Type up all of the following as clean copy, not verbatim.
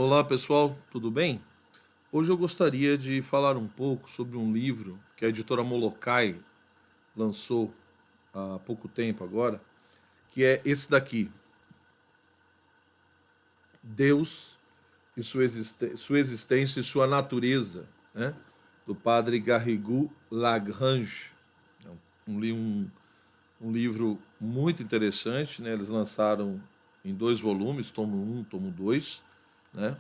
Olá pessoal, tudo bem? Hoje eu gostaria de falar um pouco sobre um livro que a editora Molokai lançou há pouco tempo agora, que é esse daqui, Deus e sua existência e sua natureza, né? Do padre Garrigou Lagrange. É um livro muito interessante, né? Eles lançaram em dois volumes, tomo um, tomo dois, né?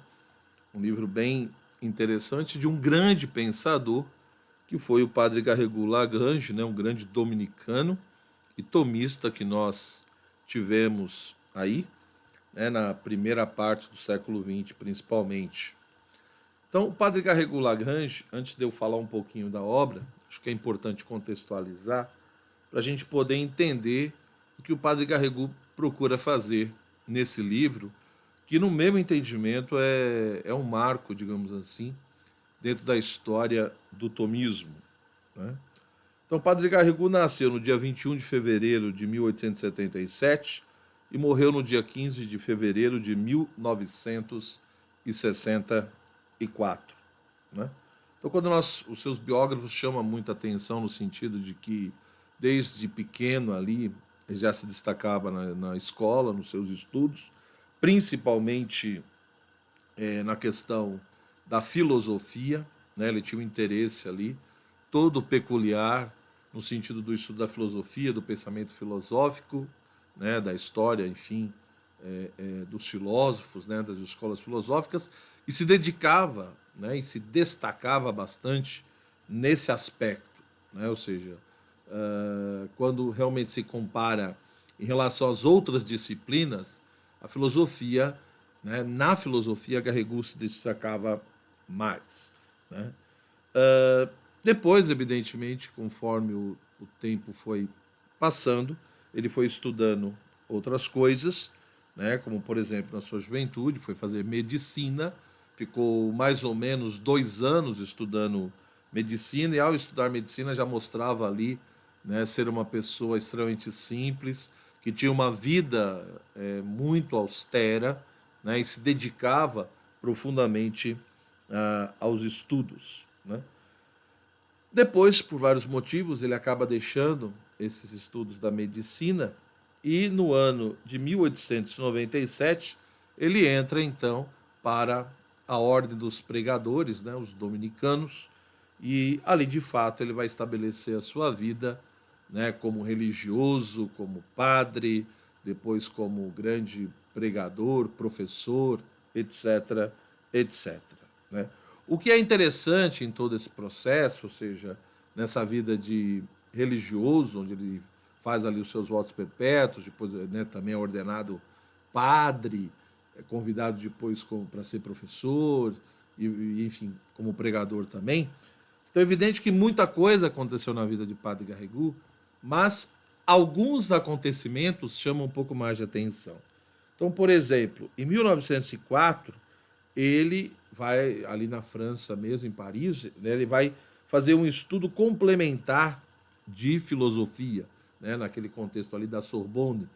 Um livro bem interessante de um grande pensador que foi o padre Garrigou Lagrange, né, um grande dominicano e tomista que nós tivemos aí, né, na primeira parte do século XX, principalmente. Então, o padre Garrigou Lagrange, antes de eu falar um pouquinho da obra, acho que é importante contextualizar para a gente poder entender o que o padre Garrigou procura fazer nesse livro, que no meu entendimento é um marco, digamos assim, dentro da história do tomismo, né? Então, Padre Garrigou nasceu no dia 21 de fevereiro de 1877 e morreu no dia 15 de fevereiro de 1964, né? Então, os seus biógrafos chamam muita atenção no sentido de que, desde pequeno ali, ele já se destacava na escola, nos seus estudos, principalmente na questão da filosofia, né? Ele tinha um interesse ali todo peculiar no sentido do estudo da filosofia, do pensamento filosófico, né? Da história, enfim, dos filósofos, né? Das escolas filosóficas, e se dedicava, né? E se destacava bastante nesse aspecto, né? Ou seja, quando realmente se compara em relação às outras disciplinas, a filosofia, né? Na filosofia, Garrigou se destacava mais, né? Uh, Depois, evidentemente, conforme o tempo foi passando, ele foi estudando outras coisas, né? Como, por exemplo, na sua juventude, foi fazer medicina, ficou mais ou menos 2 anos estudando medicina, e ao estudar medicina já mostrava ali, né, ser uma pessoa extremamente simples, que tinha uma vida muito austera, né, e se dedicava profundamente aos estudos, né? Depois, por vários motivos, ele acaba deixando esses estudos da medicina e no ano de 1897 ele entra então para a Ordem dos Pregadores, né, os dominicanos, e ali de fato ele vai estabelecer a sua vida, né, como religioso, como padre, depois como grande pregador, professor, etc, etc, né? O que é interessante em todo esse processo, ou seja, nessa vida de religioso, onde ele faz ali os seus votos perpétuos, depois, né, também é ordenado padre, é convidado depois para ser professor, enfim, como pregador também. Então é evidente que muita coisa aconteceu na vida de Padre Garrigou, mas alguns acontecimentos chamam um pouco mais de atenção. Então, por exemplo, em 1904, ele vai ali na França mesmo, em Paris, né, ele vai fazer um estudo complementar de filosofia, né, naquele contexto ali da Sorbonne.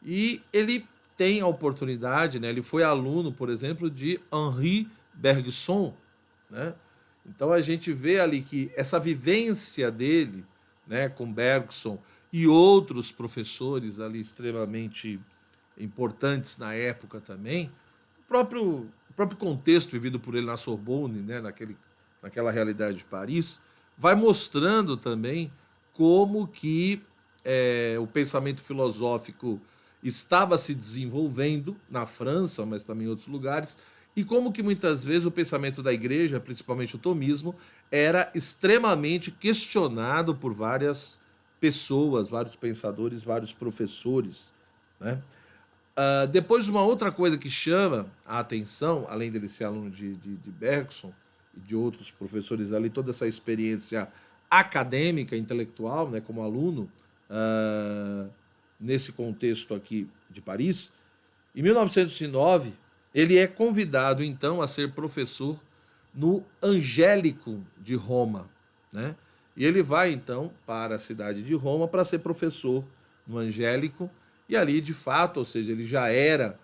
E ele tem a oportunidade, né, ele foi aluno, por exemplo, de Henri Bergson, né? Então a gente vê ali que essa vivência dele, né, com Bergson e outros professores ali extremamente importantes na época também, o próprio contexto vivido por ele na Sorbonne, né, naquela realidade de Paris, vai mostrando também como que o pensamento filosófico estava se desenvolvendo na França, mas também em outros lugares, e como que muitas vezes o pensamento da igreja, principalmente o tomismo, era extremamente questionado por várias pessoas, vários pensadores, vários professores, né? Depois, uma outra coisa que chama a atenção, além dele ser aluno de Bergson e de outros professores ali, toda essa experiência acadêmica, intelectual, né, como aluno, nesse contexto aqui de Paris, em 1909, ele é convidado, então, a ser professor no Angélico de Roma, né? E ele vai, então, para a cidade de Roma para ser professor no Angélico, e ali, de fato, ou seja, ele já era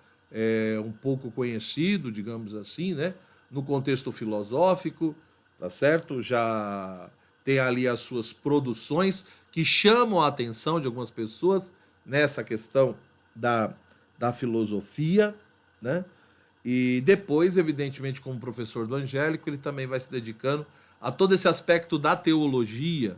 um pouco conhecido, digamos assim, né? No contexto filosófico, tá certo? Já tem ali as suas produções que chamam a atenção de algumas pessoas nessa questão da, da filosofia, né? E depois, evidentemente, como professor do Angélico, ele também vai se dedicando a todo esse aspecto da teologia,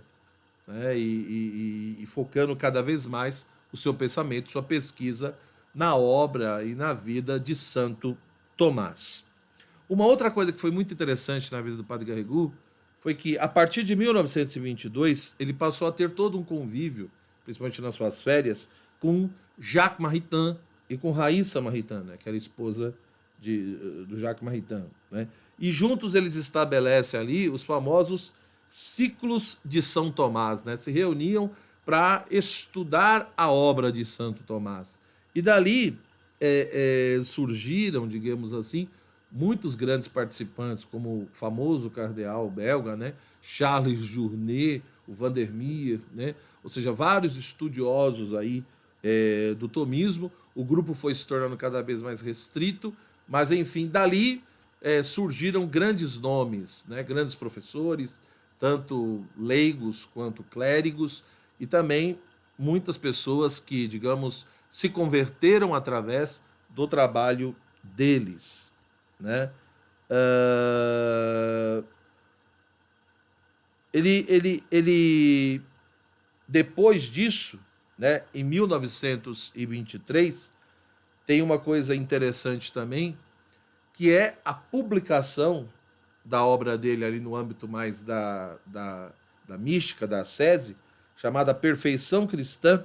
né? E focando cada vez mais o seu pensamento, sua pesquisa na obra e na vida de Santo Tomás. Uma outra coisa que foi muito interessante na vida do Padre Garrigou foi que, a partir de 1922, ele passou a ter todo um convívio, principalmente nas suas férias, com Jacques Maritain e com Raíssa Maritain, né, que era esposa do Jacques Maritain. Né? E juntos eles estabelecem ali os famosos ciclos de São Tomás, né? Se reuniam para estudar a obra de Santo Tomás. E dali surgiram, digamos assim, muitos grandes participantes, como o famoso cardeal belga, né? Charles Journet, o Vandermeer, né? Ou seja, vários estudiosos aí do tomismo. O grupo foi se tornando cada vez mais restrito, mas enfim, dali surgiram grandes nomes, né? Grandes professores, tanto leigos quanto clérigos, e também muitas pessoas que, digamos, se converteram através do trabalho deles, né? Uh, ele, depois disso, né, em 1923, tem uma coisa interessante também, que é a publicação da obra dele ali no âmbito mais da mística, da ascese, chamada Perfeição Cristã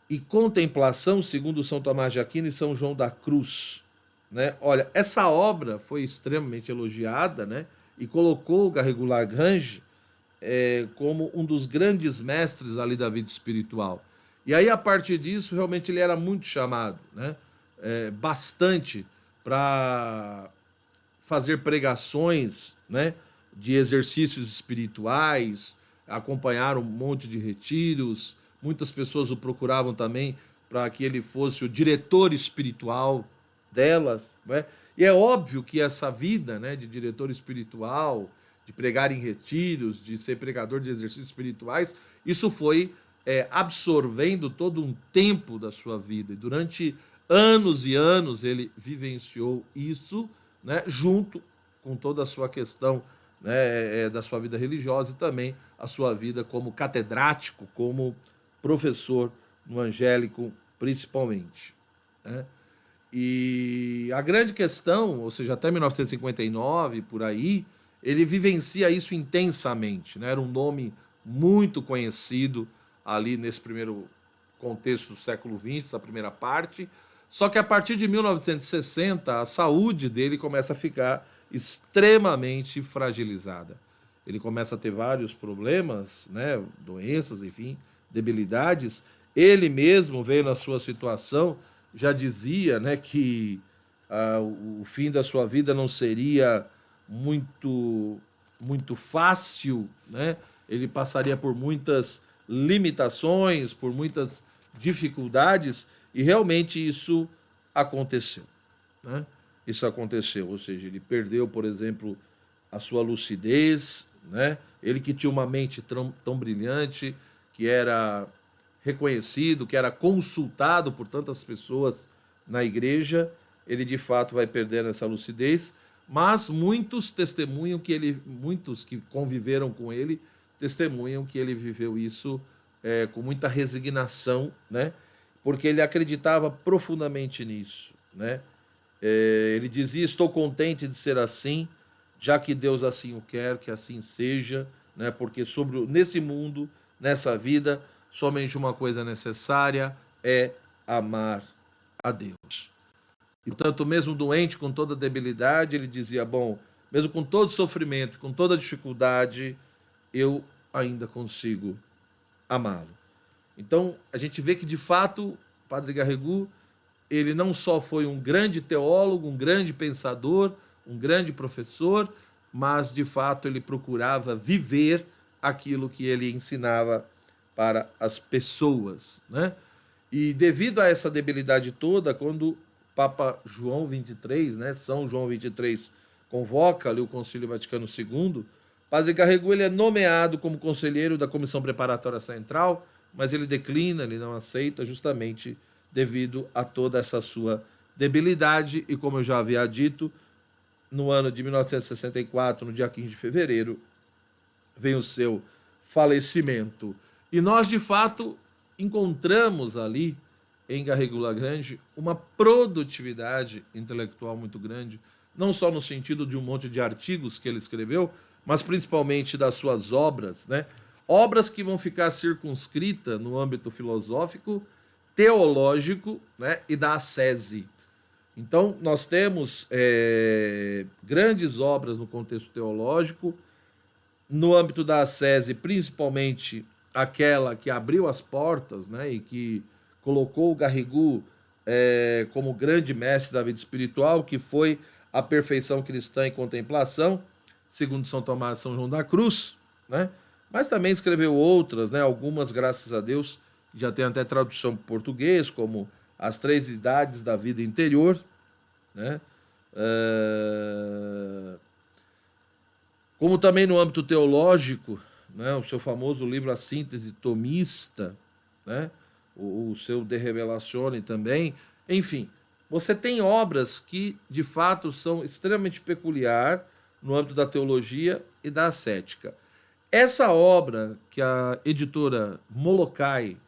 e Contemplação, segundo São Tomás de Aquino e São João da Cruz. Né? Olha, essa obra foi extremamente elogiada, né? E colocou o Garrigou Lagrange como um dos grandes mestres ali da vida espiritual. E aí, a partir disso, realmente ele era muito chamado, né? Bastante para fazer pregações, né? De exercícios espirituais, acompanhar um monte de retiros. Muitas pessoas o procuravam também para que ele fosse o diretor espiritual delas, né? E é óbvio que essa vida, né, de diretor espiritual, de pregar em retiros, de ser pregador de exercícios espirituais, isso foi absorvendo todo um tempo da sua vida. E durante anos e anos ele vivenciou isso, né, junto com toda a sua questão, né, da sua vida religiosa e também a sua vida como catedrático, como professor no Angélico, principalmente. Né? E a grande questão, ou seja, até 1959, por aí, ele vivencia isso intensamente. Né? Era um nome muito conhecido ali nesse primeiro contexto do século XX, essa primeira parte. Só que a partir de 1960, a saúde dele começa a ficar extremamente fragilizada. Ele começa a ter vários problemas, né? Doenças, enfim, debilidades. Ele mesmo veio na sua situação, já dizia, né, que o fim da sua vida não seria muito fácil, né? Ele passaria por muitas limitações, por muitas dificuldades, e realmente isso aconteceu. Né? Isso aconteceu, ou seja, ele perdeu, por exemplo, a sua lucidez, né? Ele que tinha uma mente tão brilhante, que era reconhecido, que era consultado por tantas pessoas na igreja, ele de fato vai perdendo essa lucidez, mas muitos testemunham que muitos que conviveram com ele, testemunham que ele viveu isso com muita resignação, né? Porque ele acreditava profundamente nisso, né? Ele dizia: estou contente de ser assim, já que Deus assim o quer, que assim seja, né? Porque nesse mundo, nessa vida, somente uma coisa necessária é amar a Deus. E, portanto, mesmo doente, com toda debilidade, ele dizia: bom, mesmo com todo sofrimento, com toda dificuldade, eu ainda consigo amá-lo. Então, a gente vê que, de fato, o Padre Garrigou, ele não só foi um grande teólogo, um grande pensador, um grande professor, mas, de fato, ele procurava viver aquilo que ele ensinava para as pessoas, né? E devido a essa debilidade toda, quando Papa João 23, né, São João 23, convoca ali o Concílio Vaticano II, Padre Garrigou ele é nomeado como conselheiro da Comissão Preparatória Central, mas ele declina, ele não aceita, justamente devido a toda essa sua debilidade, e como eu já havia dito, no ano de 1964, no dia 15 de fevereiro, vem o seu falecimento. E nós, de fato, encontramos ali, em Garrigou Lagrange, uma produtividade intelectual muito grande, não só no sentido de um monte de artigos que ele escreveu, mas principalmente das suas obras, né? Obras que vão ficar circunscritas no âmbito filosófico, teológico, né? E da ascese. Então, nós temos grandes obras no contexto teológico, no âmbito da ascese, principalmente aquela que abriu as portas, né, e que colocou o Garrigou como grande mestre da vida espiritual, que foi a perfeição cristã e contemplação, segundo São Tomás e São João da Cruz, né? Mas também escreveu outras, né? Algumas, graças a Deus, já tem até tradução para português, como As Três Idades da Vida Interior, né? Como também no âmbito teológico, né? O seu famoso livro A Síntese Tomista, né? O seu De Revelatione também. Enfim, você tem obras que, de fato, são extremamente peculiar no âmbito da teologia e da ascética. Essa obra que a editora Molokai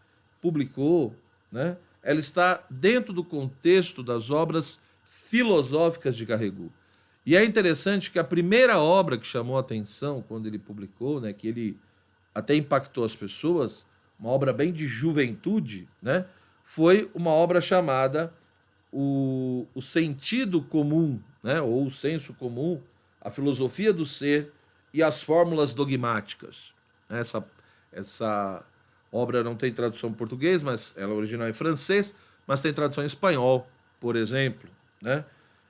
publicou, né, ela está dentro do contexto das obras filosóficas de Garrigou. E é interessante que a primeira obra que chamou a atenção quando ele publicou, né, que ele até impactou as pessoas, uma obra bem de juventude, né, foi uma obra chamada o Sentido Comum, né, ou o Senso Comum, a Filosofia do Ser e as Fórmulas Dogmáticas. Essa obra não tem tradução em português, mas ela é original em francês, mas tem tradução em espanhol, por exemplo, né?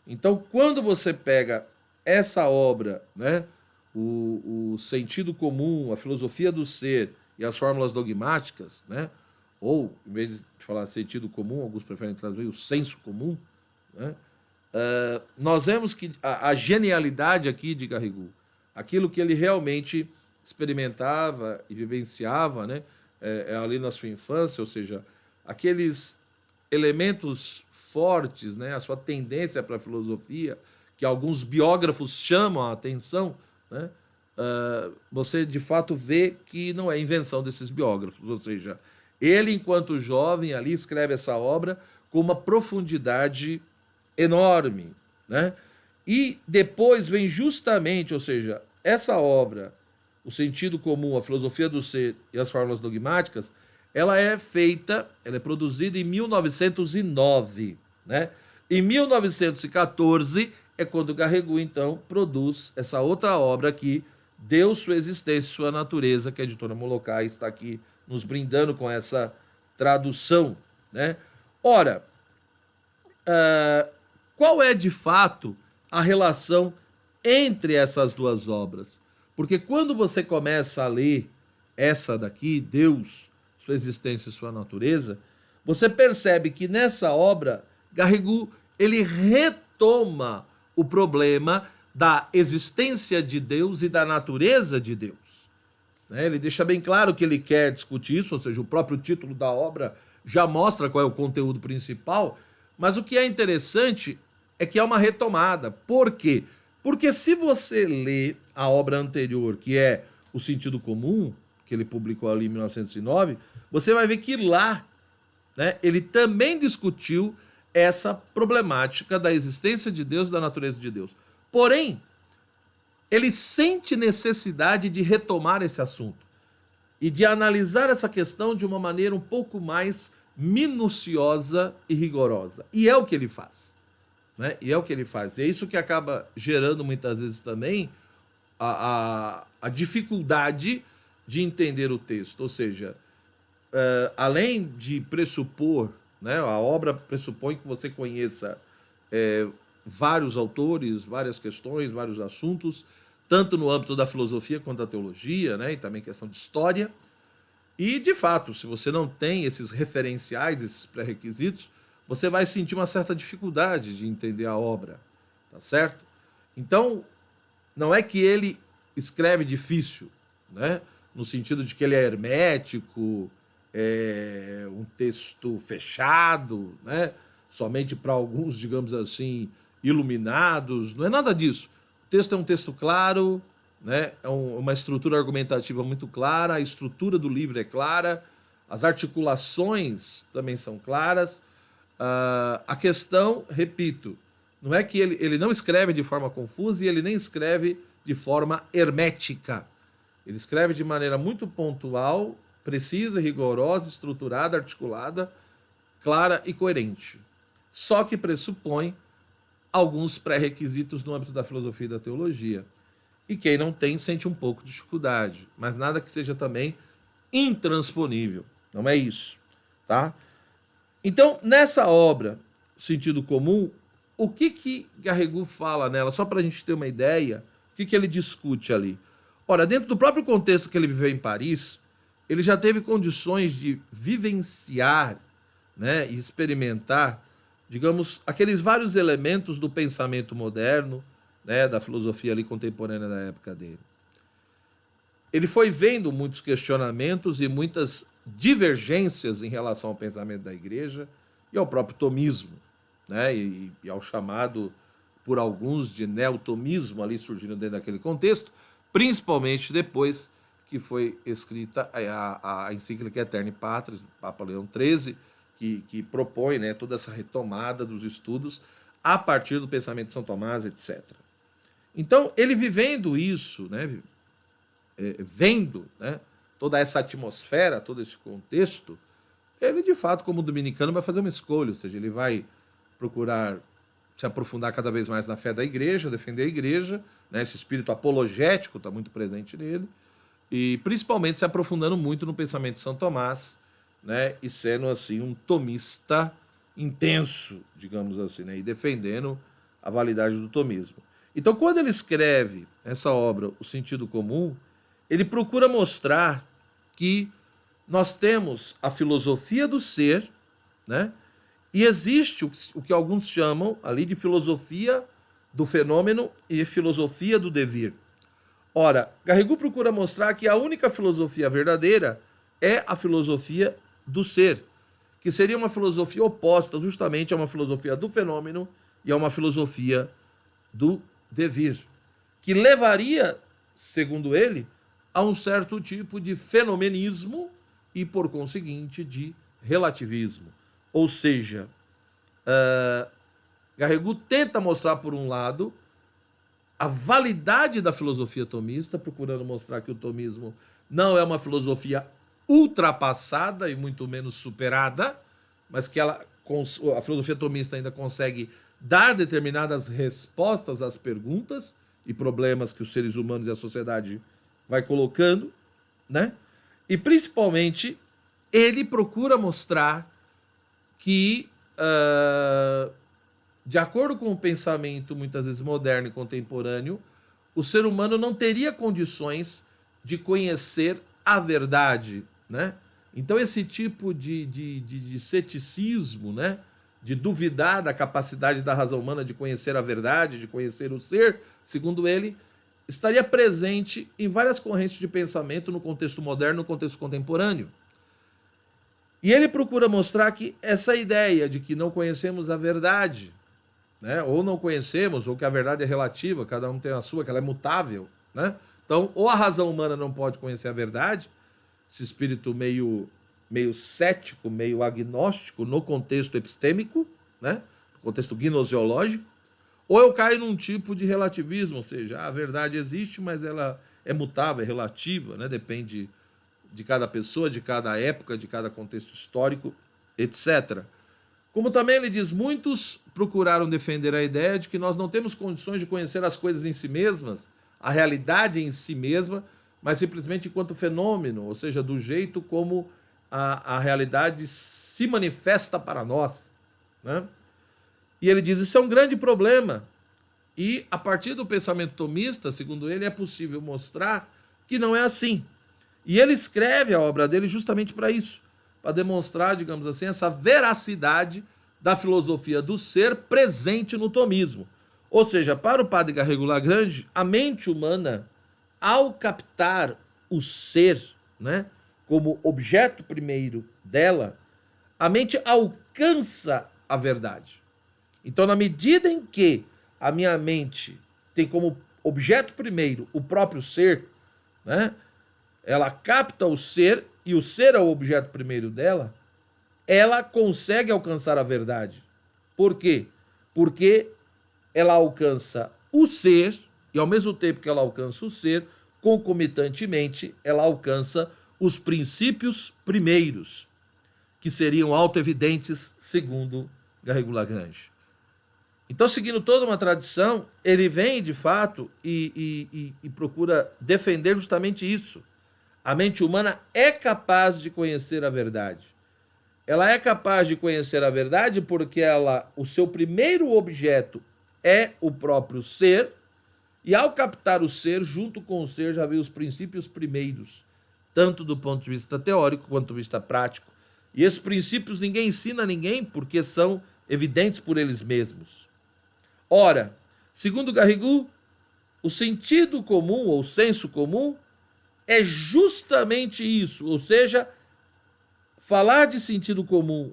Então, quando você pega essa obra, né, o Sentido Comum, a Filosofia do Ser e as Fórmulas Dogmáticas, né, ou, em vez de falar sentido comum, alguns preferem traduzir o senso comum, né, nós vemos que a genialidade aqui de Garrigou, aquilo que ele realmente experimentava e vivenciava, né, ali na sua infância, ou seja, aqueles elementos fortes, né, a sua tendência para a filosofia, que alguns biógrafos chamam a atenção, né, você de fato vê que não é invenção desses biógrafos, ou seja, ele, enquanto jovem, ali escreve essa obra com uma profundidade enorme, né? E depois vem justamente, ou seja, essa obra, o Sentido Comum, a Filosofia do Ser e as Fórmulas Dogmáticas, ela é feita, ela é produzida em 1909, né? Em 1914 é quando Garrigou, então, produz essa outra obra aqui, Deus, Sua Existência e Sua Natureza, que a editora Molokai está aqui nos brindando com essa tradução, né? Ora, qual é de fato a relação entre essas duas obras? Porque quando você começa a ler essa daqui, Deus, Sua Existência e Sua Natureza, você percebe que nessa obra, Garrigou, ele retoma o problema da existência de Deus e da natureza de Deus. Ele deixa bem claro que ele quer discutir isso, ou seja, o próprio título da obra já mostra qual é o conteúdo principal, mas o que é interessante é que é uma retomada. Por quê? Porque se você lê a obra anterior, que é O Sentido Comum, que ele publicou ali em 1909, você vai ver que lá, né, ele também discutiu essa problemática da existência de Deus e da natureza de Deus. Porém, ele sente necessidade de retomar esse assunto e de analisar essa questão de uma maneira um pouco mais minuciosa e rigorosa. E é o que ele faz. Né? E é o que ele faz. E é isso que acaba gerando muitas vezes também a dificuldade de entender o texto. Ou seja, além de pressupor, né, a obra pressupõe que você conheça vários autores, várias questões, vários assuntos, tanto no âmbito da filosofia quanto da teologia, né, e também questão de história. E, de fato, se você não tem esses referenciais, esses pré-requisitos, você vai sentir uma certa dificuldade de entender a obra, tá certo? Então, não é que ele escreve difícil, né? No sentido de que ele é hermético, é um texto fechado, né? Somente para alguns, digamos assim, iluminados. Não é nada disso. O texto é um texto claro, né? É uma estrutura argumentativa muito clara, a estrutura do livro é clara, as articulações também são claras. A questão, repito, não é que ele não escreve de forma confusa e ele nem escreve de forma hermética. Ele escreve de maneira muito pontual, precisa, rigorosa, estruturada, articulada, clara e coerente. Só que pressupõe alguns pré-requisitos no âmbito da filosofia e da teologia. E quem não tem sente um pouco de dificuldade, mas nada que seja também intransponível. Não é isso, tá? Então, nessa obra, Sentido Comum, o que Garrigou fala nela? Só para a gente ter uma ideia, o que ele discute ali? Ora, dentro do próprio contexto que ele viveu em Paris, ele já teve condições de vivenciar, né, e experimentar, digamos, aqueles vários elementos do pensamento moderno, né, da filosofia ali contemporânea da época dele. Ele foi vendo muitos questionamentos e muitas divergências em relação ao pensamento da igreja e ao próprio tomismo, né, e ao chamado por alguns de neotomismo ali surgindo dentro daquele contexto, principalmente depois que foi escrita a encíclica Aeterni Patris, do Papa Leão XIII, que propõe, né, toda essa retomada dos estudos a partir do pensamento de São Tomás, etc. Então, ele vivendo isso, né, vendo, né, toda essa atmosfera, todo esse contexto, ele, de fato, como dominicano, vai fazer uma escolha, ou seja, ele vai procurar se aprofundar cada vez mais na fé da igreja, defender a igreja, né, esse espírito apologético está muito presente nele, e principalmente se aprofundando muito no pensamento de São Tomás, né, e sendo assim um tomista intenso, digamos assim, né, e defendendo a validade do tomismo. Então, quando ele escreve essa obra, O Sentido Comum, ele procura mostrar que nós temos a filosofia do ser, né, e existe o que alguns chamam ali de filosofia do fenômeno e filosofia do devir. Ora, Garrigou procura mostrar que a única filosofia verdadeira é a filosofia do ser, que seria uma filosofia oposta justamente a uma filosofia do fenômeno e a uma filosofia do devir, que levaria, segundo ele, a um certo tipo de fenomenismo e, por conseguinte, de relativismo. Ou seja, Garrigou tenta mostrar, por um lado, a validade da filosofia tomista, procurando mostrar que o tomismo não é uma filosofia ultrapassada e muito menos superada, mas que a filosofia tomista ainda consegue dar determinadas respostas às perguntas e problemas que os seres humanos e a sociedade vai colocando, né? E principalmente ele procura mostrar que, de acordo com o pensamento muitas vezes moderno e contemporâneo, o ser humano não teria condições de conhecer a verdade, né? Então esse tipo de ceticismo, né, de duvidar da capacidade da razão humana de conhecer a verdade, de conhecer o ser, segundo ele, estaria presente em várias correntes de pensamento no contexto moderno, no contexto contemporâneo. E ele procura mostrar que essa ideia de que não conhecemos a verdade, né, ou não conhecemos, ou que a verdade é relativa, cada um tem a sua, que ela é mutável, né? Então, ou a razão humana não pode conhecer a verdade, esse espírito meio cético, meio agnóstico no contexto epistêmico, né, no contexto gnoseológico, ou eu caio num tipo de relativismo, ou seja, a verdade existe, mas ela é mutável, é relativa, né, depende de cada pessoa, de cada época, de cada contexto histórico, etc. Como também ele diz, muitos procuraram defender a ideia de que nós não temos condições de conhecer as coisas em si mesmas, a realidade em si mesma, mas simplesmente enquanto fenômeno, ou seja, do jeito como a realidade se manifesta para nós, né? E ele diz, isso é um grande problema. E a partir do pensamento tomista, segundo ele, é possível mostrar que não é assim. E ele escreve a obra dele justamente para isso, para demonstrar, digamos assim, essa veracidade da filosofia do ser presente no tomismo. Ou seja, para o padre Garrigou Lagrange, a mente humana, ao captar o ser, né, como objeto primeiro dela, a mente alcança a verdade. Então, na medida em que a minha mente tem como objeto primeiro o próprio ser, né, ela capta o ser e o ser é o objeto primeiro dela, ela consegue alcançar a verdade. Por quê? Porque ela alcança o ser e, ao mesmo tempo que ela alcança o ser, concomitantemente, ela alcança os princípios primeiros, que seriam autoevidentes, segundo Garrigou Lagrange. Então, seguindo toda uma tradição, ele vem, de fato, e procura defender justamente isso. A mente humana é capaz de conhecer a verdade. Ela é capaz de conhecer a verdade porque o seu primeiro objeto é o próprio ser, e ao captar o ser, junto com o ser já vem os princípios primeiros, tanto do ponto de vista teórico quanto do ponto de vista prático. E esses princípios ninguém ensina a ninguém porque são evidentes por eles mesmos. Ora, segundo Garrigou, o sentido comum ou senso comum é justamente isso, ou seja, falar de sentido comum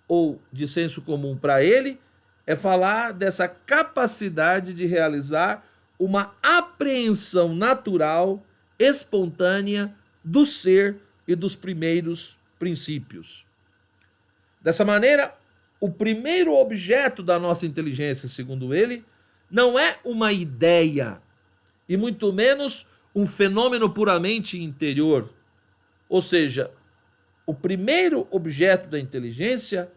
ou de senso comum para ele é falar dessa capacidade de realizar uma apreensão natural, espontânea do ser e dos primeiros princípios. Dessa maneira, o primeiro objeto da nossa inteligência, segundo ele, não é uma ideia, e muito menos um fenômeno puramente interior. Ou seja, o primeiro objeto da inteligência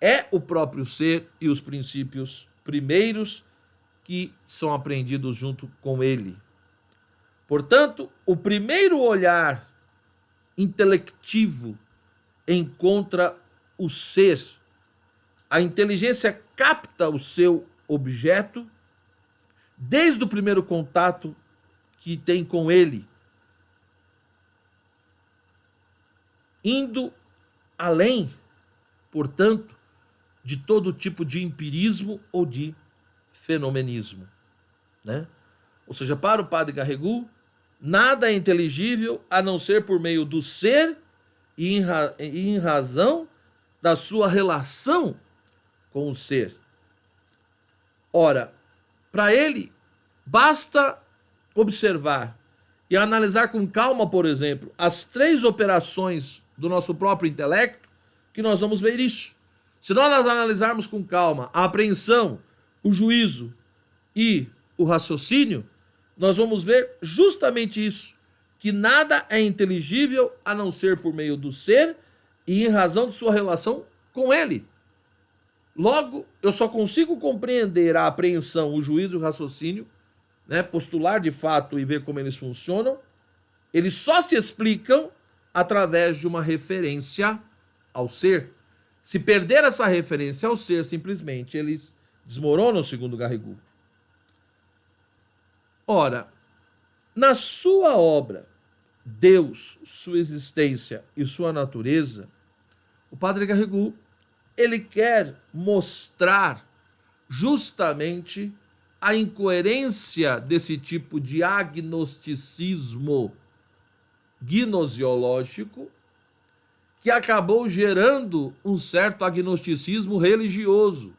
é o próprio ser e os princípios primeiros que são aprendidos junto com ele. Portanto, o primeiro olhar intelectivo encontra o ser. A inteligência capta o seu objeto desde o primeiro contato que tem com ele, indo além, portanto, de todo tipo de empirismo ou de fenomenismo, né? Ou seja, para o padre Garrigou, nada é inteligível a não ser por meio do ser e em razão da sua relação com o ser. Ora, para ele, basta observar e analisar com calma, por exemplo, as 3 operações do nosso próprio intelecto, que nós vamos ver isso. Se nós analisarmos com calma a apreensão, o juízo e o raciocínio, nós vamos ver justamente isso, que nada é inteligível a não ser por meio do ser e em razão de sua relação com ele. Logo, eu só consigo compreender a apreensão, o juízo e o raciocínio, né, postular de fato e ver como eles funcionam. Eles só se explicam através de uma referência ao ser. Se perder essa referência ao ser, simplesmente eles desmoronam, segundo Garrigou. Ora, na sua obra Deus, sua existência e sua natureza, o padre Garrigou, ele quer mostrar justamente a incoerência desse tipo de agnosticismo gnosiológico que acabou gerando um certo agnosticismo religioso.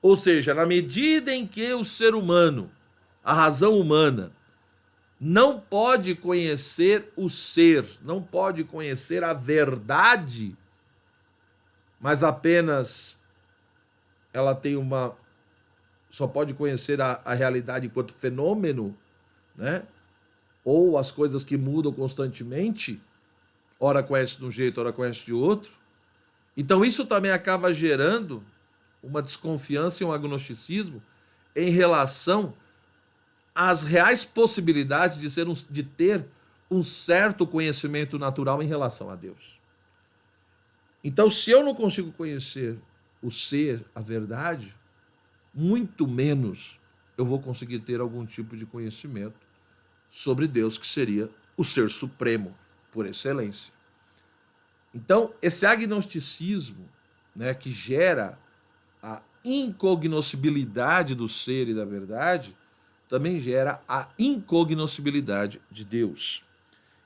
Ou seja, na medida em que o ser humano, a razão humana, não pode conhecer o ser, não pode conhecer a verdade, mas apenas ela tem só pode conhecer a realidade enquanto fenômeno, né? Ou as coisas que mudam constantemente, ora conhece de um jeito, ora conhece de outro. Então isso também acaba gerando uma desconfiança e um agnosticismo em relação às reais possibilidades de ter um certo conhecimento natural em relação a Deus. Então, se eu não consigo conhecer o ser, a verdade, muito menos eu vou conseguir ter algum tipo de conhecimento sobre Deus, que seria o ser supremo por excelência. Então, esse agnosticismo, né, que gera incognoscibilidade do ser e da verdade, também gera a incognoscibilidade de Deus.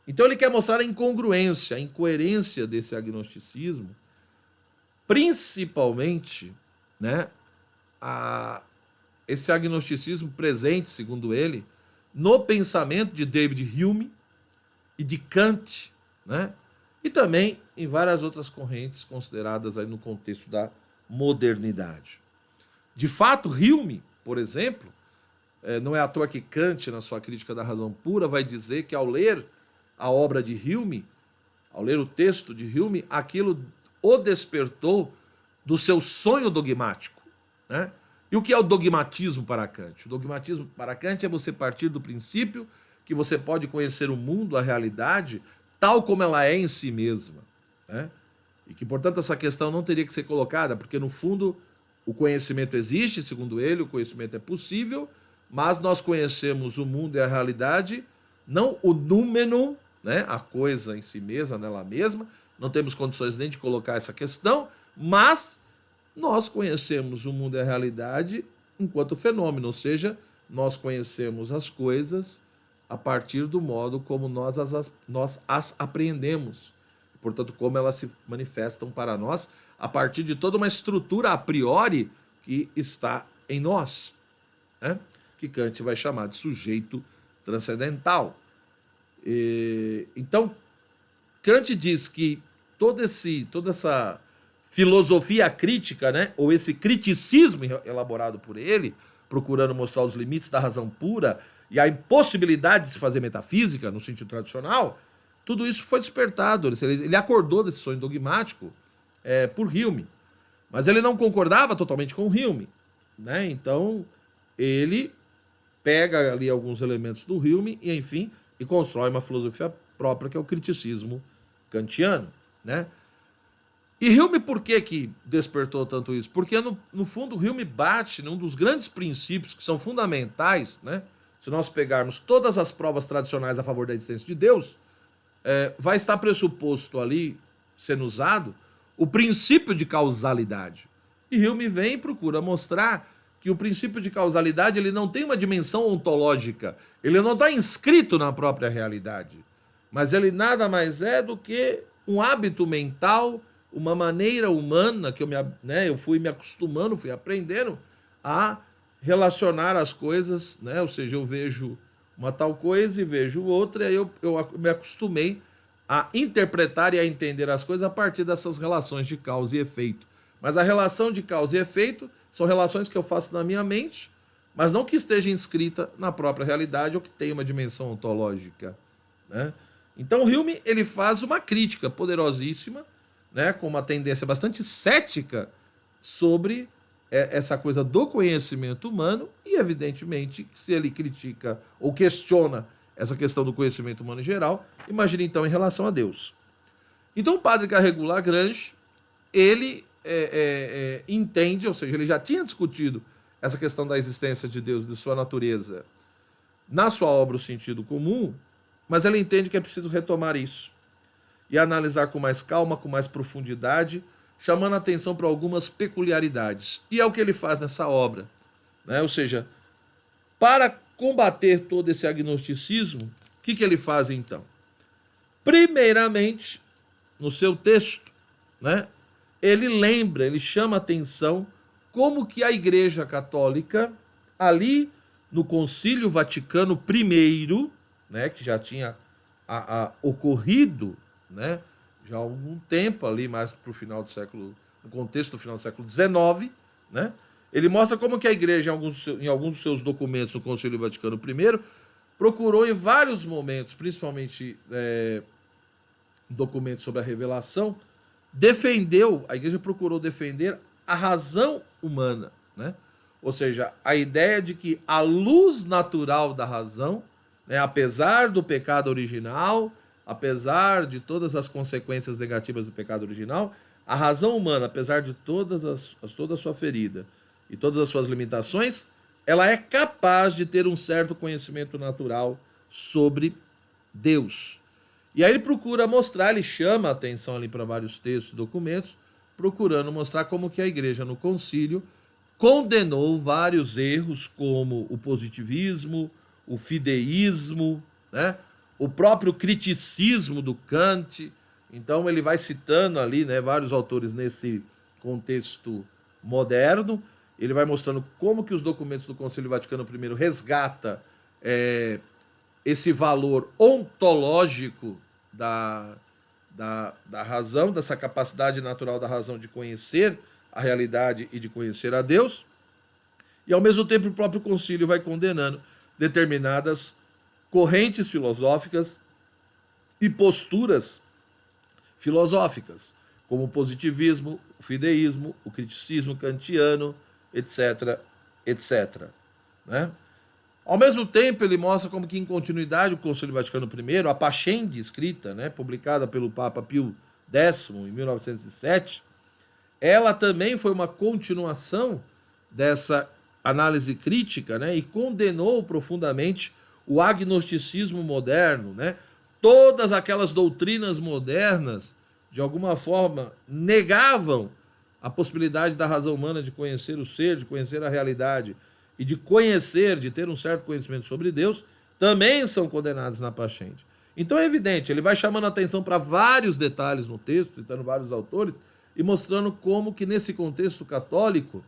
Então ele quer mostrar a incongruência, a incoerência desse agnosticismo, principalmente, né, esse agnosticismo presente, segundo ele, no pensamento de David Hume e de Kant, né, e também em várias outras correntes consideradas aí no contexto da modernidade. De fato, Hume, por exemplo, não é à toa que Kant, na sua crítica da razão pura, vai dizer que ao ler a obra de Hume, ao ler o texto de Hume, aquilo o despertou do seu sonho dogmático, né? E o que é o dogmatismo para Kant? O dogmatismo para Kant é você partir do princípio que você pode conhecer o mundo, a realidade, tal como ela é em si mesma, né? E que, portanto, essa questão não teria que ser colocada, porque, no fundo, o conhecimento existe, segundo ele, o conhecimento é possível, mas nós conhecemos o mundo e a realidade, não o númeno, né, a coisa em si mesma, nela mesma, não temos condições nem de colocar essa questão, mas nós conhecemos o mundo e a realidade enquanto fenômeno, ou seja, nós conhecemos as coisas a partir do modo como nós as apreendemos, portanto, como elas se manifestam para nós a partir de toda uma estrutura a priori que está em nós, né? Que Kant vai chamar de sujeito transcendental. Então, Kant diz que toda essa filosofia crítica, né, ou esse criticismo elaborado por ele, procurando mostrar os limites da razão pura e a impossibilidade de se fazer metafísica, no sentido tradicional, tudo isso foi despertado. Ele acordou desse sonho dogmático por Hume. Mas ele não concordava totalmente com Hume, né? Então, ele pega ali alguns elementos do Hume e, enfim, e constrói uma filosofia própria, que é o criticismo kantiano, né? E Hume, por que despertou tanto isso? Porque, no fundo, Hume bate num dos grandes princípios que são fundamentais, né? Se nós pegarmos todas as provas tradicionais a favor da existência de Deus, vai estar pressuposto ali, sendo usado, o princípio de causalidade. E Hume vem e procura mostrar que o princípio de causalidade ele não tem uma dimensão ontológica, ele não está inscrito na própria realidade, mas ele nada mais é do que um hábito mental, uma maneira humana que eu fui me acostumando, fui aprendendo a relacionar as coisas, né? Ou seja, eu vejo uma tal coisa e vejo outra, e aí eu me acostumei a interpretar e a entender as coisas a partir dessas relações de causa e efeito. Mas a relação de causa e efeito são relações que eu faço na minha mente, mas não que esteja inscrita na própria realidade ou que tenha uma dimensão ontológica, né? Então Hume ele faz uma crítica poderosíssima, né, com uma tendência bastante cética sobre essa coisa do conhecimento humano e, evidentemente, se ele critica ou questiona essa questão do conhecimento humano em geral, imagine então em relação a Deus. Então o padre Garrigou Lagrange, ele entende, ou seja, ele já tinha discutido essa questão da existência de Deus e de sua natureza na sua obra O Sentido Comum, mas ele entende que é preciso retomar isso e analisar com mais calma, com mais profundidade, chamando a atenção para algumas peculiaridades. E é o que ele faz nessa obra, né? Ou seja, para combater todo esse agnosticismo, o que ele faz então? Primeiramente, no seu texto, né, ele chama a atenção como que a Igreja Católica, ali no Concílio Vaticano I, né, que já tinha ocorrido, né, já há algum tempo ali, mais para o final do século, no contexto do final do século XIX, né, ele mostra como que a Igreja, em alguns dos seus documentos no Concílio Vaticano I, procurou em vários momentos, principalmente documentos sobre a revelação, a Igreja procurou defender a razão humana, né? Ou seja, a ideia de que a luz natural da razão, né, apesar do pecado original, apesar de todas as consequências negativas do pecado original, a razão humana, apesar de toda a sua ferida e todas as suas limitações, ela é capaz de ter um certo conhecimento natural sobre Deus. E aí ele procura mostrar, ele chama a atenção ali para vários textos e documentos, procurando mostrar como que a Igreja no concílio condenou vários erros como o positivismo, o fideísmo, né? O próprio criticismo do Kant. Então ele vai citando ali, né, vários autores nesse contexto moderno. Ele vai mostrando como que os documentos do Concílio Vaticano I resgata esse valor ontológico da razão, dessa capacidade natural da razão de conhecer a realidade e de conhecer a Deus. E ao mesmo tempo o próprio concílio vai condenando determinadas correntes filosóficas e posturas filosóficas, como o positivismo, o fideísmo, o criticismo kantiano, etc, etc. Né? Ao mesmo tempo, ele mostra como que, em continuidade, o Concílio Vaticano I, a Pascendi escrita, né, publicada pelo Papa Pio X, em 1907, ela também foi uma continuação dessa análise crítica, né, e condenou profundamente o agnosticismo moderno, né? Todas aquelas doutrinas modernas, de alguma forma, negavam a possibilidade da razão humana de conhecer o ser, de conhecer a realidade e de conhecer, de ter um certo conhecimento sobre Deus, também são condenados na Pascendi. Então é evidente, ele vai chamando a atenção para vários detalhes no texto, citando vários autores, e mostrando como que nesse contexto católico,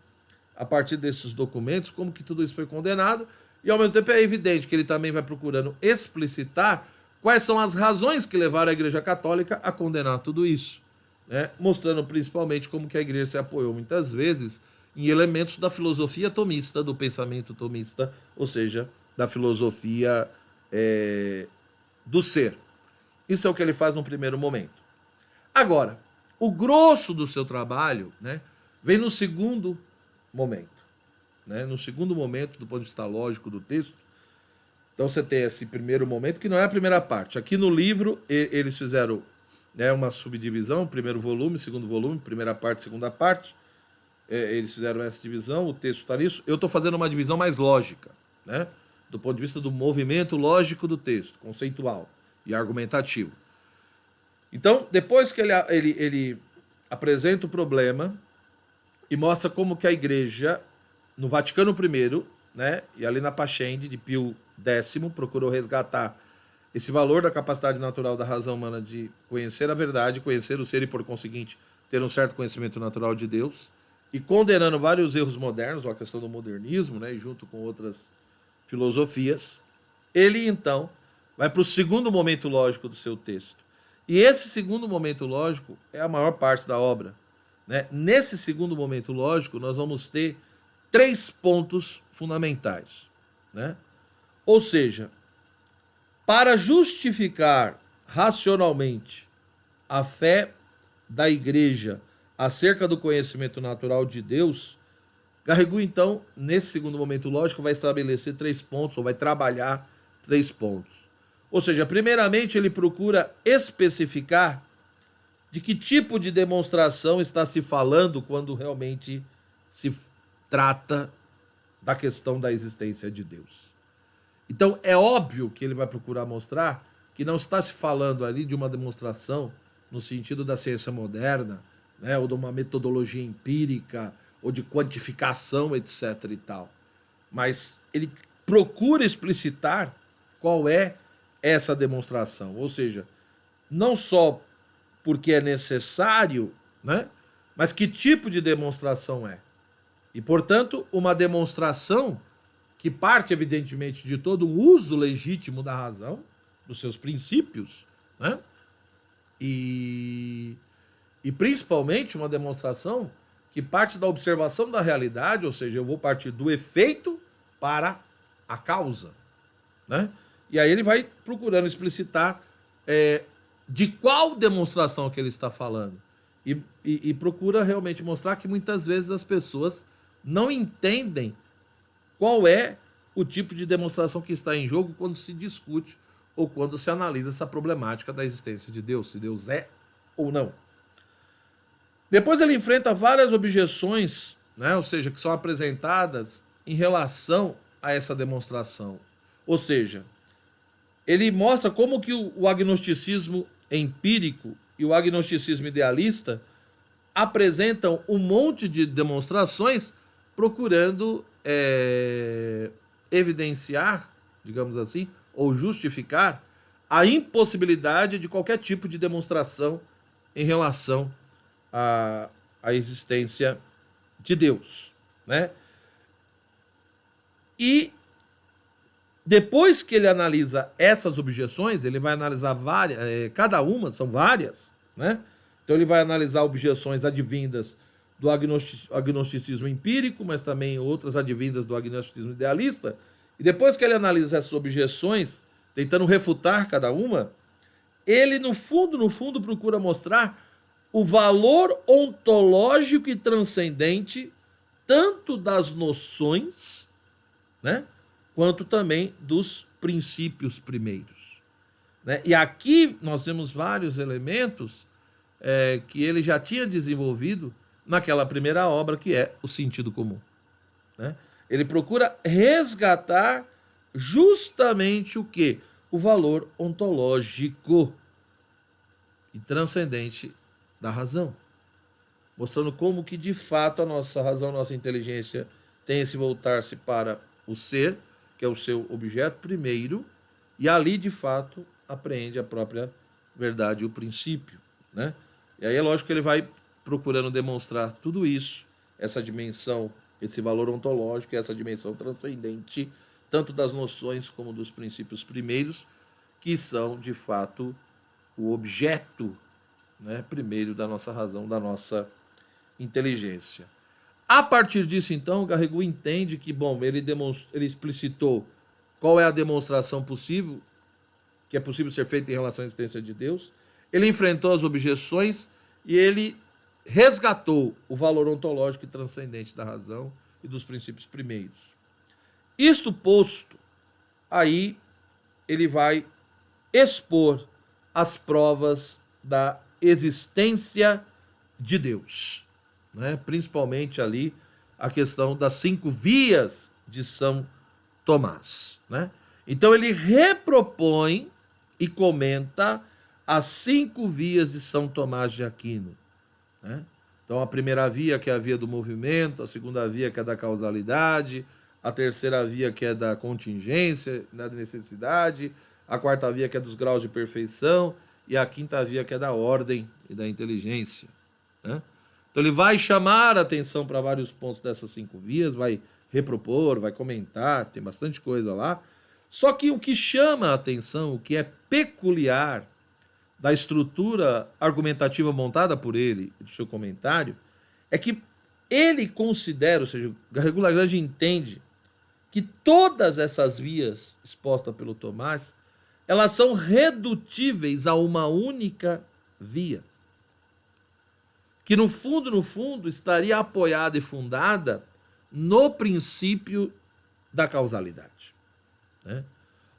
a partir desses documentos, como que tudo isso foi condenado, e ao mesmo tempo é evidente que ele também vai procurando explicitar quais são as razões que levaram a Igreja Católica a condenar tudo isso, né? Mostrando principalmente como que a Igreja se apoiou muitas vezes em elementos da filosofia tomista, do pensamento tomista, ou seja, da filosofia do ser. Isso é o que ele faz no primeiro momento. Agora, o grosso do seu trabalho, né, vem no segundo momento. Né? No segundo momento, do ponto de vista lógico do texto. Então você tem esse primeiro momento, que não é a primeira parte. Aqui no livro, eles fizeram, né, uma subdivisão, primeiro volume, segundo volume, primeira parte, segunda parte. Eles fizeram essa divisão, o texto está nisso. Eu estou fazendo uma divisão mais lógica, né? Do ponto de vista do movimento lógico do texto, conceitual e argumentativo. Então, depois que ele apresenta o problema e mostra como que a Igreja, no Vaticano I, né, e ali na Pascendi de Pio X, procurou resgatar esse valor da capacidade natural da razão humana de conhecer a verdade, conhecer o ser e, por conseguinte, ter um certo conhecimento natural de Deus, e condenando vários erros modernos, ou a questão do modernismo, né, junto com outras filosofias, ele então vai para o segundo momento lógico do seu texto. E esse segundo momento lógico é a maior parte da obra. Né? Nesse segundo momento lógico, nós vamos ter 3 pontos fundamentais. Né? Ou seja, para justificar racionalmente a fé da Igreja acerca do conhecimento natural de Deus, Garrigou, então, nesse segundo momento lógico, vai estabelecer 3 pontos, ou vai trabalhar 3 pontos. Ou seja, primeiramente ele procura especificar de que tipo de demonstração está se falando quando realmente se trata da questão da existência de Deus. Então é óbvio que ele vai procurar mostrar que não está se falando ali de uma demonstração no sentido da ciência moderna, né, ou de uma metodologia empírica, ou de quantificação, etc. e tal. Mas ele procura explicitar qual é essa demonstração. Ou seja, não só porque é necessário, né, mas que tipo de demonstração é. E, portanto, uma demonstração que parte, evidentemente, de todo o uso legítimo da razão, dos seus princípios, né? E principalmente uma demonstração que parte da observação da realidade, ou seja, eu vou partir do efeito para a causa, né? E aí ele vai procurando explicitar de qual demonstração que ele está falando. E procura realmente mostrar que muitas vezes as pessoas não entendem qual é o tipo de demonstração que está em jogo quando se discute ou quando se analisa essa problemática da existência de Deus, se Deus é ou não. Depois ele enfrenta várias objeções, né, ou seja, que são apresentadas em relação a essa demonstração. Ou seja, ele mostra como que o agnosticismo empírico e o agnosticismo idealista apresentam um monte de demonstrações procurando evidenciar, digamos assim, ou justificar a impossibilidade de qualquer tipo de demonstração em relação à existência de Deus, né? E depois que ele analisa essas objeções, ele vai analisar várias, cada uma, são várias, né? Então ele vai analisar objeções advindas do agnosticismo empírico, mas também outras advindas do agnosticismo idealista. E depois que ele analisa essas objeções, tentando refutar cada uma, ele, no fundo, procura mostrar o valor ontológico e transcendente tanto das noções, né, quanto também dos princípios primeiros, né? E aqui nós temos vários elementos que ele já tinha desenvolvido naquela primeira obra, que é o sentido comum, né? Ele procura resgatar justamente o quê? O valor ontológico e transcendente da razão, mostrando como que de fato a nossa razão, a nossa inteligência tem esse voltar-se para o ser, que é o seu objeto primeiro, e ali de fato apreende a própria verdade, o princípio, né? E aí é lógico que ele vai procurando demonstrar tudo isso, essa dimensão, esse valor ontológico, essa dimensão transcendente, tanto das noções como dos princípios primeiros, que são de fato o objeto, né, primeiro da nossa razão, da nossa inteligência. A partir disso, então, Garrigou entende que, bom, ele explicitou qual é a demonstração possível, que é possível ser feita em relação à existência de Deus. Ele enfrentou as objeções e ele resgatou o valor ontológico e transcendente da razão e dos princípios primeiros. Isto posto, aí ele vai expor as provas da existência de Deus, né? Principalmente ali a questão das 5 vias de São Tomás, né? Então ele repropõe e comenta as 5 vias de São Tomás de Aquino, né? Então a primeira via, que é a via do movimento, a segunda via, que é da causalidade, a terceira via, que é da contingência, da necessidade, a quarta via, que é dos graus de perfeição, e a quinta via, que é da ordem e da inteligência, né? Então ele vai chamar a atenção para vários pontos dessas 5 vias, vai repropor, vai comentar, tem bastante coisa lá. Só que o que chama a atenção, o que é peculiar da estrutura argumentativa montada por ele, do seu comentário, é que ele considera, ou seja, o Garrigou Lagrange entende que todas essas vias expostas pelo Tomás, elas são redutíveis a uma única via, que no fundo, estaria apoiada e fundada no princípio da causalidade, né?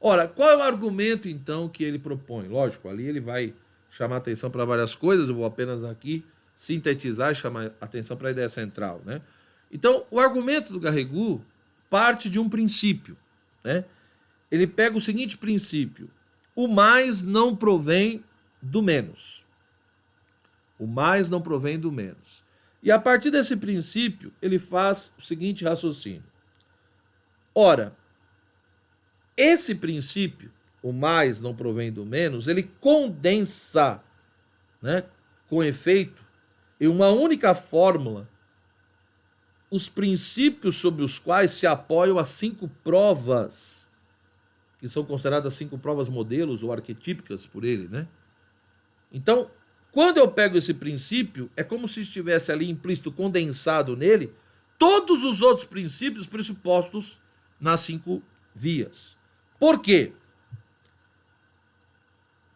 Ora, qual é o argumento, então, que ele propõe? Lógico, ali ele vai chamar atenção para várias coisas, eu vou apenas aqui sintetizar e chamar atenção para a ideia central, né? Então, o argumento do Garrigou parte de um princípio, né? Ele pega o seguinte princípio: o mais não provém do menos. O mais não provém do menos. E a partir desse princípio, ele faz o seguinte raciocínio. Ora, esse princípio, o mais não provém do menos, ele condensa, né, com efeito, em uma única fórmula, os princípios sobre os quais se apoiam as 5 provas, que são consideradas 5 provas modelos ou arquetípicas por ele, né? Então, quando eu pego esse princípio, é como se estivesse ali implícito, condensado nele, todos os outros princípios pressupostos nas 5 vias. Por quê?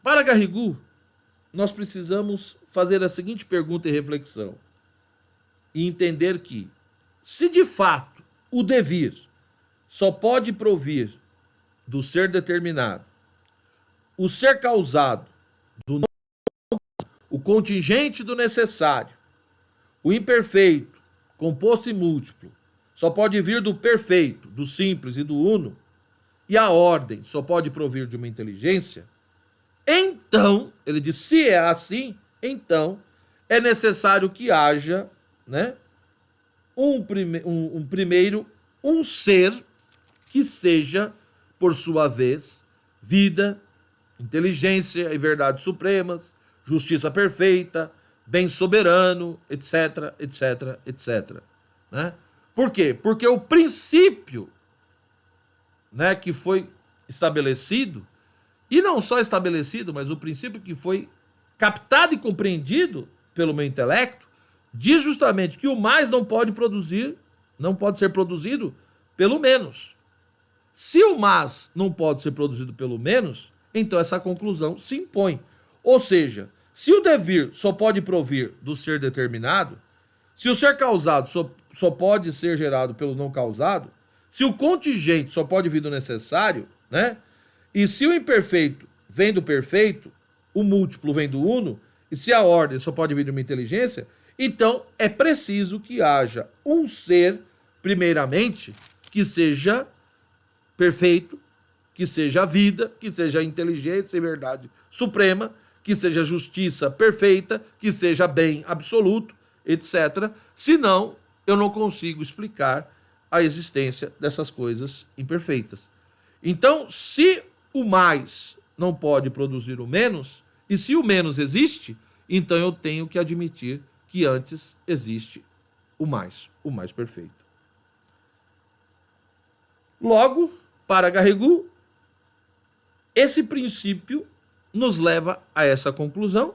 Para Garrigou, nós precisamos fazer a seguinte pergunta e reflexão e entender que, se de fato o devir só pode provir do ser determinado, o ser causado, o contingente do necessário, o imperfeito, composto e múltiplo, só pode vir do perfeito, do simples e do uno, e a ordem só pode provir de uma inteligência, então, ele diz, se é assim, então é necessário que haja, né, primeiro, um ser que seja, por sua vez, vida, inteligência e verdades supremas, justiça perfeita, bem soberano, etc, etc, etc. Né? Por quê? Porque o princípio, né, que foi estabelecido, e não só estabelecido, mas o princípio que foi captado e compreendido pelo meu intelecto, diz justamente que o mais não pode produzir, não pode ser produzido pelo menos. Se o mais não pode ser produzido pelo menos, então essa conclusão se impõe. Ou seja, se o devir só pode provir do ser determinado, se o ser causado só pode ser gerado pelo não causado, se o contingente só pode vir do necessário, né? E se o imperfeito vem do perfeito, o múltiplo vem do uno, e se a ordem só pode vir de uma inteligência, então é preciso que haja um ser, primeiramente, que seja perfeito, que seja vida, que seja inteligência e verdade suprema, que seja justiça perfeita, que seja bem absoluto, etc. Senão, eu não consigo explicar a existência dessas coisas imperfeitas. Então, se o mais não pode produzir o menos, e se o menos existe, então eu tenho que admitir que antes existe o mais perfeito. Logo, para Garrigou, esse princípio nos leva a essa conclusão,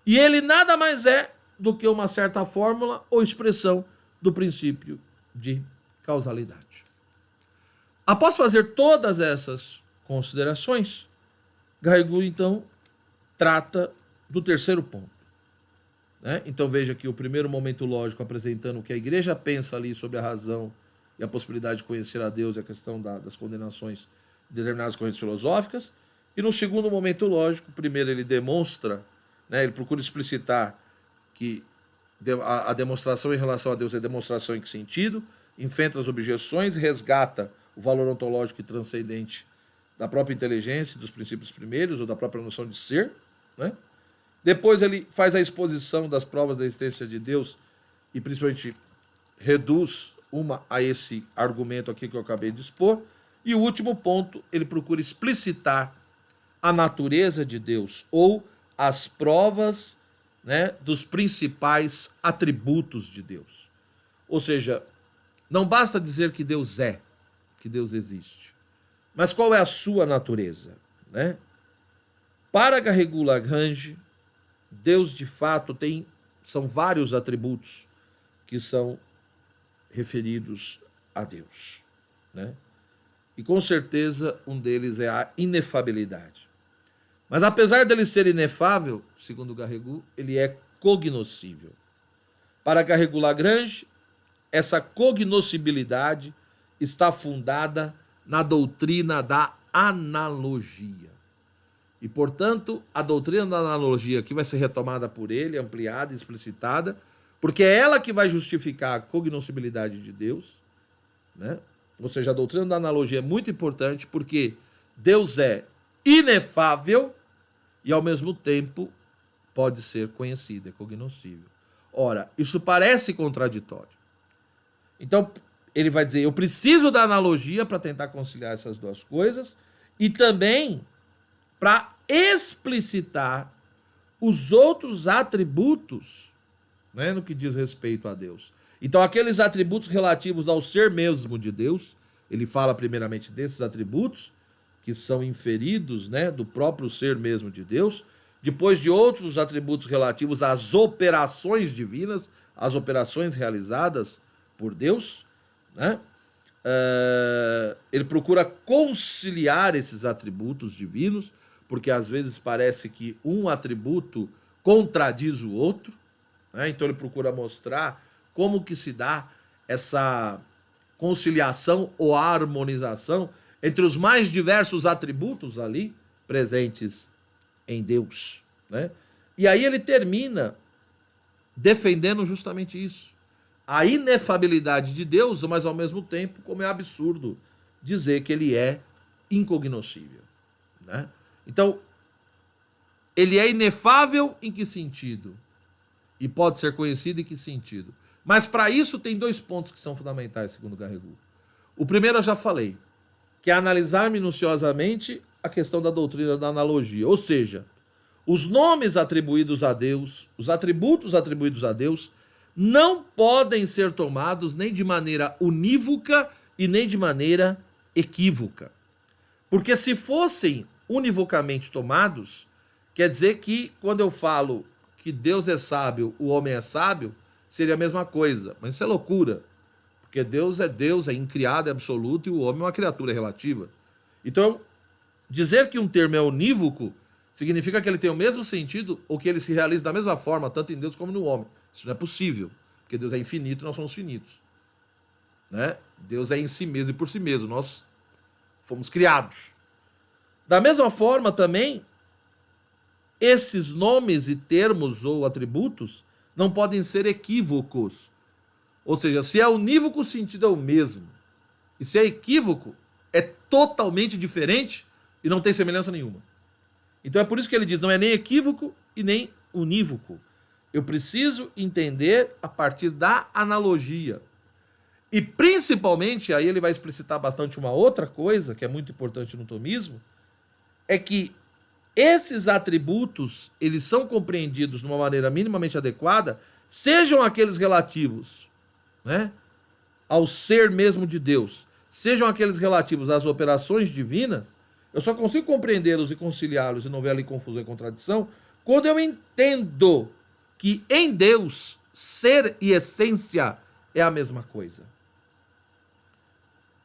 e ele nada mais é do que uma certa fórmula ou expressão do princípio de causalidade. Após fazer todas essas considerações, Garrigou então trata do terceiro ponto. Né? Então veja que o primeiro momento lógico apresentando o que a igreja pensa ali sobre a razão e a possibilidade de conhecer a Deus e a questão das condenações de determinadas correntes filosóficas. E no segundo momento lógico, primeiro ele demonstra, né, ele procura explicitar que a demonstração em relação a Deus é demonstração em que sentido, enfrenta as objeções, resgata o valor ontológico e transcendente da própria inteligência, dos princípios primeiros, ou da própria noção de ser. Né? Depois ele faz a exposição das provas da existência de Deus e principalmente reduz uma a esse argumento aqui que eu acabei de expor. E o último ponto, ele procura explicitar a natureza de Deus ou as provas, né, dos principais atributos de Deus. Ou seja, não basta dizer que Deus é, que Deus existe, mas qual é a sua natureza, né? Para Garrigou-Lagrange, Deus de fato são vários atributos que são referidos a Deus, né? E com certeza um deles é a inefabilidade. Mas apesar dele ser inefável, segundo Garrigou, ele é cognoscível. Para Garrigou-Lagrange, essa cognoscibilidade está fundada na doutrina da analogia. E, portanto, a doutrina da analogia aqui vai ser retomada por ele, ampliada, explicitada, porque é ela que vai justificar a cognoscibilidade de Deus, né? Ou seja, a doutrina da analogia é muito importante porque Deus é inefável e, ao mesmo tempo, pode ser conhecido, é cognoscível. Ora, isso parece contraditório. Então, ele vai dizer, eu preciso da analogia para tentar conciliar essas duas coisas e também para explicitar os outros atributos, né, no que diz respeito a Deus. Então, aqueles atributos relativos ao ser mesmo de Deus, ele fala primeiramente desses atributos, que são inferidos, né, do próprio ser mesmo de Deus, depois de outros atributos relativos às operações divinas, às operações realizadas por Deus, né? Ele procura conciliar esses atributos divinos, porque às vezes parece que um atributo contradiz o outro, né? Então ele procura mostrar como que se dá essa conciliação ou harmonização entre os mais diversos atributos ali presentes em Deus, né? E aí ele termina defendendo justamente isso, a inefabilidade de Deus, mas ao mesmo tempo como é absurdo dizer que ele é incognoscível, né? Então, ele é inefável em que sentido? E pode ser conhecido em que sentido? Mas para isso tem dois pontos que são fundamentais, segundo Garrigou. O primeiro eu já falei, que é analisar minuciosamente a questão da doutrina da analogia. Ou seja, os nomes atribuídos a Deus, os atributos atribuídos a Deus, não podem ser tomados nem de maneira unívoca e nem de maneira equívoca. Porque se fossem univocamente tomados, quer dizer que quando eu falo que Deus é sábio, o homem é sábio, seria a mesma coisa. Mas isso é loucura. Porque Deus, é incriado, é absoluto, e o homem é uma criatura relativa. Então, dizer que um termo é unívoco significa que ele tem o mesmo sentido ou que ele se realiza da mesma forma, tanto em Deus como no homem. Isso não é possível, porque Deus é infinito e nós somos finitos. Né? Deus é em si mesmo e por si mesmo, nós fomos criados. Da mesma forma também, esses nomes e termos ou atributos não podem ser equívocos. Ou seja, se é unívoco, o sentido é o mesmo. E se é equívoco, é totalmente diferente e não tem semelhança nenhuma. Então é por isso que ele diz, não é nem equívoco e nem unívoco. Eu preciso entender a partir da analogia. E principalmente, aí ele vai explicitar bastante uma outra coisa, que é muito importante no tomismo, é que esses atributos, eles são compreendidos de uma maneira minimamente adequada, sejam aqueles relativos, né, ao ser mesmo de Deus, sejam aqueles relativos às operações divinas, eu só consigo compreendê-los e conciliá-los e não ver ali confusão e contradição quando eu entendo que em Deus ser e essência é a mesma coisa.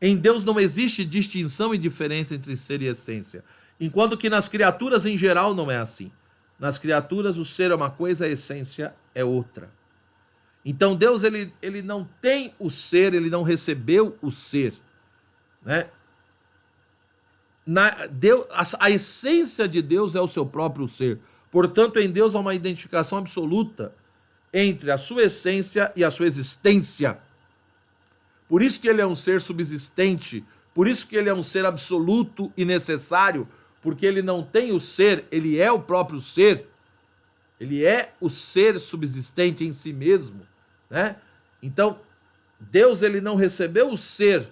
Em Deus não existe distinção e diferença entre ser e essência, enquanto que nas criaturas em geral não é assim. Nas criaturas o ser é uma coisa, a essência é outra. Então Deus ele não tem o ser, ele não recebeu o ser, né? A essência de Deus é o seu próprio ser. Portanto, em Deus há uma identificação absoluta entre a sua essência e a sua existência. Por isso que ele é um ser subsistente, por isso que ele é um ser absoluto e necessário, porque ele não tem o ser, ele é o próprio ser. Ele é o ser subsistente em si mesmo, né? Então, Deus ele não recebeu o ser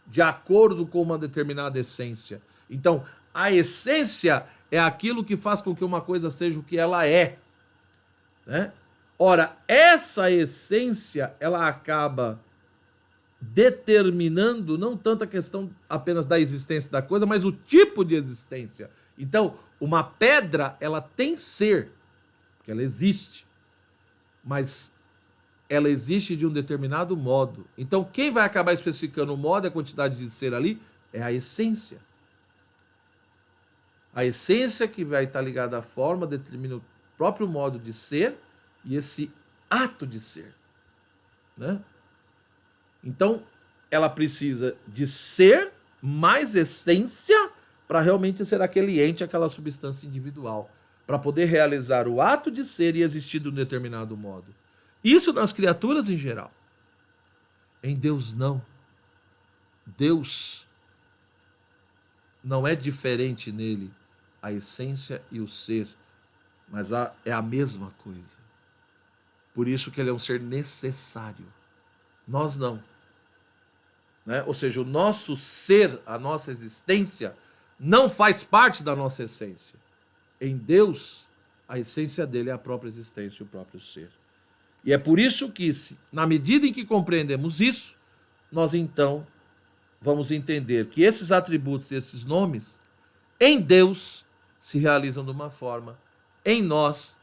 de acordo com uma determinada essência. Então, a essência é aquilo que faz com que uma coisa seja o que ela é, né? Ora, essa essência, ela acaba determinando não tanto a questão apenas da existência da coisa, mas o tipo de existência. Então, uma pedra, ela tem ser, porque ela existe, mas ela existe de um determinado modo. Então, quem vai acabar especificando o modo e a quantidade de ser ali é a essência. A essência que vai estar ligada à forma determina o próprio modo de ser e esse ato de ser, né? Então, ela precisa de ser mais essência para realmente ser aquele ente, aquela substância individual, para poder realizar o ato de ser e existir de um determinado modo. Isso nas criaturas em geral. Em Deus não. Deus não é diferente nele a essência e o ser, mas é a mesma coisa. Por isso que ele é um ser necessário. Nós não. Né? Ou seja, o nosso ser, a nossa existência, não faz parte da nossa essência. Em Deus, a essência dele é a própria existência, o próprio ser. E é por isso que, na medida em que compreendemos isso, nós então vamos entender que esses atributos e esses nomes, em Deus, se realizam de uma forma, em nós,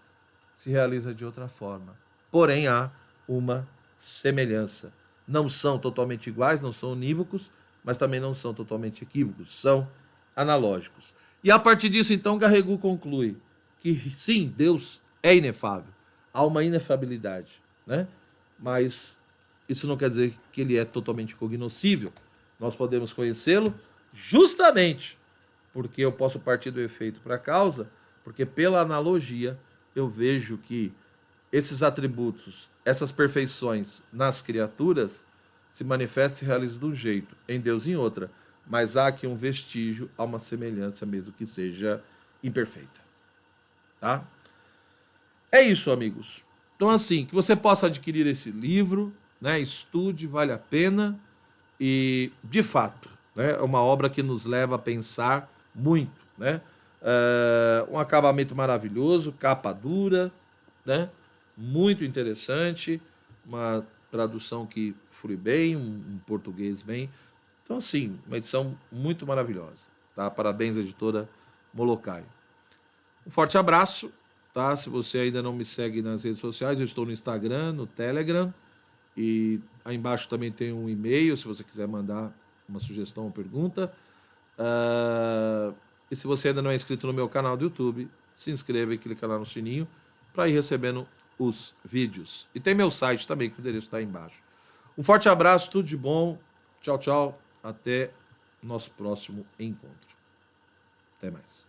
se realiza de outra forma. Porém, há uma semelhança. Não são totalmente iguais, não são unívocos, mas também não são totalmente equívocos, são analógicos. E a partir disso, então, Garrigou conclui que sim, Deus é inefável, há uma inefabilidade, né? Mas isso não quer dizer que ele é totalmente cognoscível. Nós podemos conhecê-lo justamente porque eu posso partir do efeito para a causa, porque pela analogia eu vejo que esses atributos, essas perfeições nas criaturas se manifestam e se realizam de um jeito, em Deus em outra, mas há aqui um vestígio, há uma semelhança mesmo que seja imperfeita. Tá? É isso, amigos. Então, assim, que você possa adquirir esse livro, né? Estude, vale a pena. E, de fato, né, é uma obra que nos leva a pensar muito, né? Um acabamento maravilhoso, capa dura, né? Muito interessante, uma tradução que flui bem, um português bem. Então, assim, uma edição muito maravilhosa, tá? Parabéns, editora Molokai. Um forte abraço, tá? Se você ainda não me segue nas redes sociais, eu estou no Instagram, no Telegram, e aí embaixo também tem um e-mail, se você quiser mandar uma sugestão ou pergunta. E se você ainda não é inscrito no meu canal do YouTube, se inscreva e clica lá no sininho para ir recebendo os vídeos. E tem meu site também, que o endereço está aí embaixo. Um forte abraço, tudo de bom. Tchau, tchau. Até nosso próximo encontro. Até mais.